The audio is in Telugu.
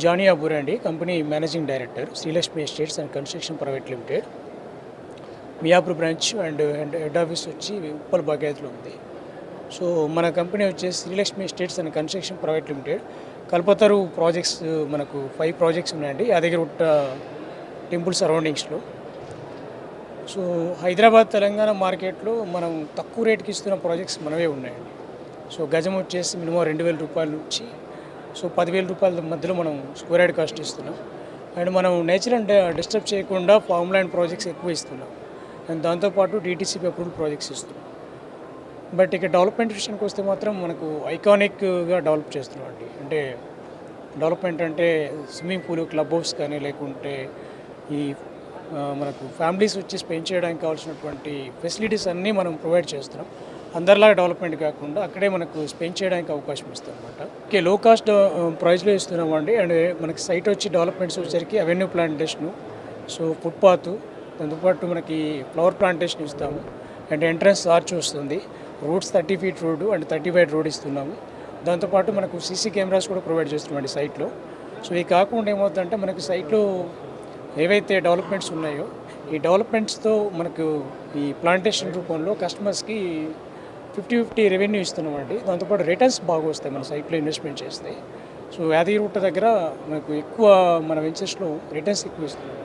జానీ అబూర్ అండి, company managing director, Srilakshmi estates and construction private limited. Miyapur branch and head office వచ్చి ఉప్పల్ బాగ్యాత్లో ఉంది. సో మన కంపెనీ వచ్చేసి Srilakshmi estates and construction private limited. Kalpataru projects మనకు 5 ప్రాజెక్ట్స్ ఉన్నాయండి యాదగిరిగుట్ట టెంపుల్ సరౌండింగ్స్లో. సో హైదరాబాద్ తెలంగాణ మార్కెట్లో మనం తక్కువ రేట్కి ఇస్తున్న ప్రాజెక్ట్స్ మనవే ఉన్నాయండి. సో గజం వచ్చేసి మినిమం 2,000 రూపాయల నుంచి 10,000 రూపాయల మధ్యలో మనం స్క్వేర్ యార్డ్ కాస్ట్ ఇస్తున్నాం. అండ్ మనం నేచర్ డిస్టర్బ్ చేయకుండా ఫామ్ ల్యాండ్ ప్రాజెక్ట్స్ ఎక్కువ ఇస్తున్నాం. అండ్ దాంతోపాటు DTCP అప్రూవల్ ప్రాజెక్ట్స్ ఇస్తున్నాం. బట్ ఇక డెవలప్మెంట్ విషయానికి వస్తే మాత్రం మనకు ఐకానిక్గా డెవలప్ చేస్తున్నాం అండి. అంటే డెవలప్మెంట్ అంటే స్విమ్మింగ్ పూల్, క్లబ్ హౌస్ కానీ, లేకుంటే ఈ మనకు ఫ్యామిలీస్ వచ్చి స్పెండ్ చేయడానికి కావాల్సినటువంటి ఫెసిలిటీస్ అన్నీ మనం ప్రొవైడ్ చేస్తున్నాం. అందరిలాగా డెవలప్మెంట్ కాకుండా అక్కడే మనకు స్పెండ్ చేయడానికి అవకాశం ఇస్తాం అనమాట. ఓకే, లో కాస్ట్ ప్రైస్లో ఇస్తున్నామండి. అండ్ మనకి సైట్ వచ్చి డెవలప్మెంట్స్ వచ్చేసరికి అవెన్యూ ప్లాంటేషను, సో ఫుట్పాత్, దాంతోపాటు మనకి ఫ్లవర్ ప్లాంటేషన్ ఇస్తాము. అండ్ ఎంట్రన్స్ ఆర్చ్ వస్తుంది. Roads 30 feet road and 30 feet road ఇస్తున్నాము. దాంతోపాటు మనకు సీసీ కెమెరాస్ కూడా ప్రొవైడ్ చేస్తున్నామండి సైట్లో. సో ఇవి కాకుండా ఏమవుతుందంటే మనకు సైట్లో ఏవైతే డెవలప్మెంట్స్ ఉన్నాయో ఈ డెవలప్మెంట్స్తో మనకు ఈ ప్లాంటేషన్ రూపంలో కస్టమర్స్కి 50-50 రెవెన్యూ ఇస్తున్నామండి. దాంతోపాటు రిటర్న్స్ బాగా వస్తాయి మన సైట్లో ఇన్వెస్ట్మెంట్ చేస్తే. సో యాదగిరిగుట్ట దగ్గర మనకు ఎక్కువ మన వెంచర్స్లో రిటర్న్స్ ఎక్కువ ఇస్తున్నాం.